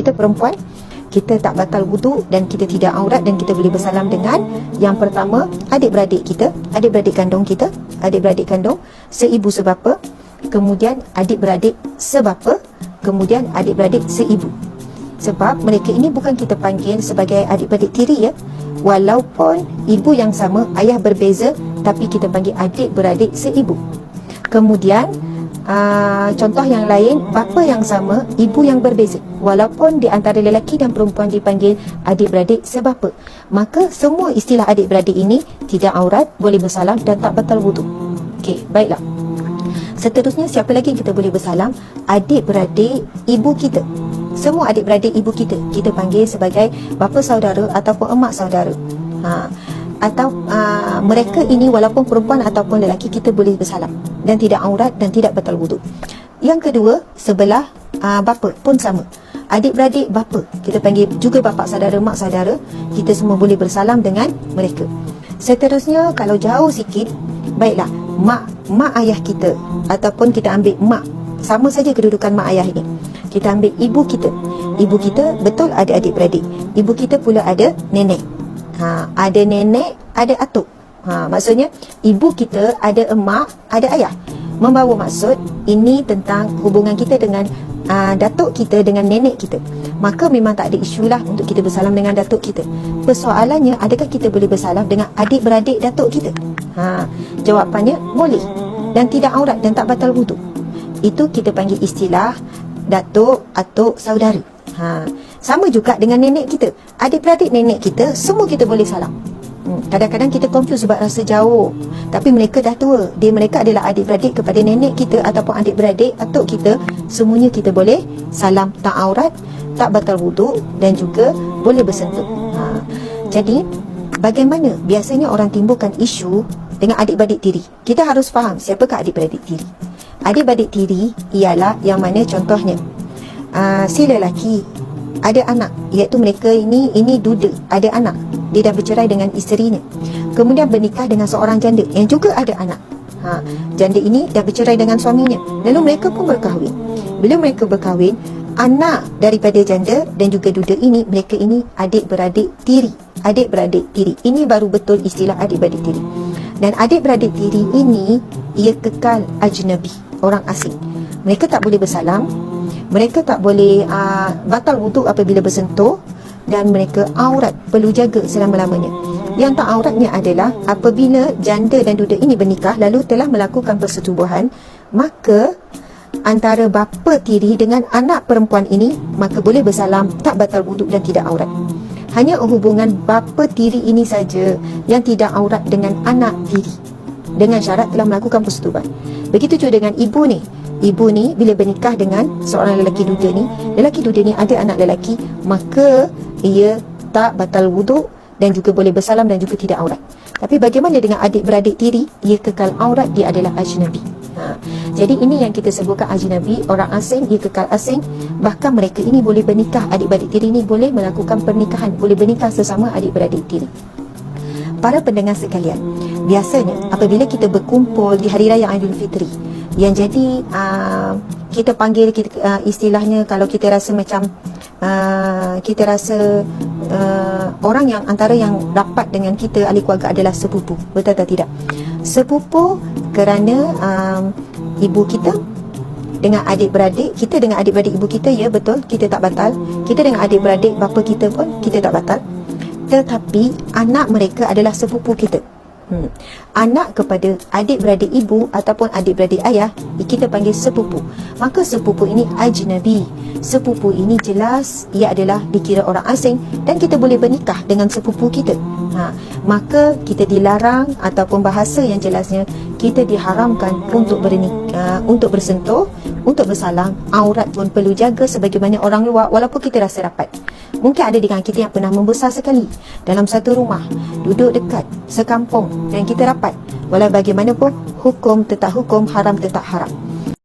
kita perempuan, kita tak batal wuduk dan kita tidak aurat dan kita boleh bersalam dengan yang pertama, adik-beradik kita, adik-beradik kandung kita, adik-beradik kandung, seibu sebapa, kemudian adik-beradik sebapa, kemudian adik-beradik seibu. Sebab mereka ini bukan kita panggil sebagai adik-beradik tiri ya. Walaupun ibu yang sama, ayah berbeza, tapi kita panggil adik-beradik seibu. Kemudian contoh yang lain, bapa yang sama, ibu yang berbeza. Walaupun di antara lelaki dan perempuan dipanggil adik-beradik sebapa, maka semua istilah adik-beradik ini tidak aurat, boleh bersalam dan tak batal wuduk. Okey, baiklah. Seterusnya, siapa lagi kita boleh bersalam? Adik-beradik ibu kita. Semua adik-beradik ibu kita, kita panggil sebagai bapa saudara ataupun emak saudara. Atau mereka ini walaupun perempuan ataupun lelaki, kita boleh bersalam dan tidak aurat dan tidak batal wuduk. Yang kedua, sebelah bapa pun sama. Adik-beradik bapa, kita panggil juga bapa saudara, mak saudara, kita semua boleh bersalam dengan mereka. Seterusnya, kalau jauh sikit, baiklah, mak ayah kita, ataupun kita ambil mak, sama saja kedudukan mak ayah ini. Kita ambil ibu kita. Ibu kita betul ada adik-beradik. Ibu kita pula ada nenek. Ada nenek, ada atuk. Maksudnya ibu kita ada emak, ada ayah. Membawa maksud ini tentang hubungan kita dengan datuk kita, dengan nenek kita. Maka memang tak ada isu lah untuk kita bersalam dengan datuk kita. Persoalannya, adakah kita boleh bersalam dengan adik-beradik datuk kita? Jawapannya boleh dan tidak aurat dan tak batal wuduk. Itu kita panggil istilah datuk, atuk, saudara. Sama juga dengan nenek kita, adik-beradik nenek kita, semua kita boleh salam. Kadang-kadang kita confuse sebab rasa jauh, tapi mereka dah tua. Mereka adalah adik-beradik kepada nenek kita ataupun adik-beradik atuk kita. Semuanya kita boleh salam, tak aurat, tak batal wuduk dan juga boleh bersentuh. Jadi bagaimana biasanya orang timbulkan isu dengan adik-beradik tiri? Kita harus faham siapakah adik-beradik tiri. Adik-beradik tiri ialah yang mana contohnya, si lelaki ada anak, iaitu mereka ini duda, ada anak, dia dah bercerai dengan isterinya, kemudian bernikah dengan seorang janda yang juga ada anak. Janda ini dah bercerai dengan suaminya, lalu mereka pun berkahwin. Bila mereka berkahwin, anak daripada janda dan juga duda ini, mereka ini adik-beradik tiri. Adik-beradik tiri ini baru betul istilah adik-beradik tiri. Dan adik-beradik tiri ini, ia kekal ajnabi, orang asing. Mereka tak boleh bersalam, mereka tak boleh batal wuduk apabila bersentuh, dan mereka aurat, perlu jaga selama-lamanya. Yang tak auratnya adalah apabila janda dan duda ini bernikah lalu telah melakukan persetubuhan, maka antara bapa tiri dengan anak perempuan ini, maka boleh bersalam, tak batal wuduk dan tidak aurat. Hanya hubungan bapa tiri ini saja yang tidak aurat dengan anak tiri, dengan syarat telah melakukan persetubuhan. Begitu juga dengan ibu ni. Ibu ni bila bernikah dengan seorang lelaki duda ni, lelaki duda ni ada anak lelaki, maka ia tak batal wuduk dan juga boleh bersalam dan juga tidak aurat. Tapi bagaimana dengan adik-beradik tiri? Ia kekal aurat, dia adalah ajnabi. Jadi ini yang kita sebutkan ajnabi, orang asing, ia kekal asing. Bahkan mereka ini boleh bernikah, adik-beradik tiri ini boleh melakukan pernikahan, boleh bernikah sesama adik-beradik tiri. Para pendengar sekalian, biasanya apabila kita berkumpul di Hari Raya Aidilfitri, yang jadi kita panggil istilahnya, kalau kita rasa macam kita rasa orang yang antara yang rapat dengan kita, ahli keluarga, adalah sepupu. Betul atau tidak? Sepupu kerana ibu kita dengan adik-beradik kita, dengan adik-beradik ibu kita, ya betul, kita tak batal. Kita dengan adik-beradik bapa kita pun kita tak batal. Tetapi anak mereka adalah sepupu kita. Anak kepada adik-beradik ibu ataupun adik-beradik ayah, kita panggil sepupu. Maka sepupu ini ajnabi. Sepupu ini jelas ia adalah dikira orang asing dan kita boleh bernikah dengan sepupu kita. Maka kita dilarang, ataupun bahasa yang jelasnya, kita diharamkan untuk bernikah, untuk bersentuh, untuk bersalam. Aurat pun perlu jaga sebagaimana orang luar, walaupun kita rasa rapat. Mungkin ada dengan kita yang pernah membesar sekali dalam satu rumah, duduk dekat, sekampung, dan kita rapat. Walau bagaimanapun, hukum tetap hukum, haram tetap haram.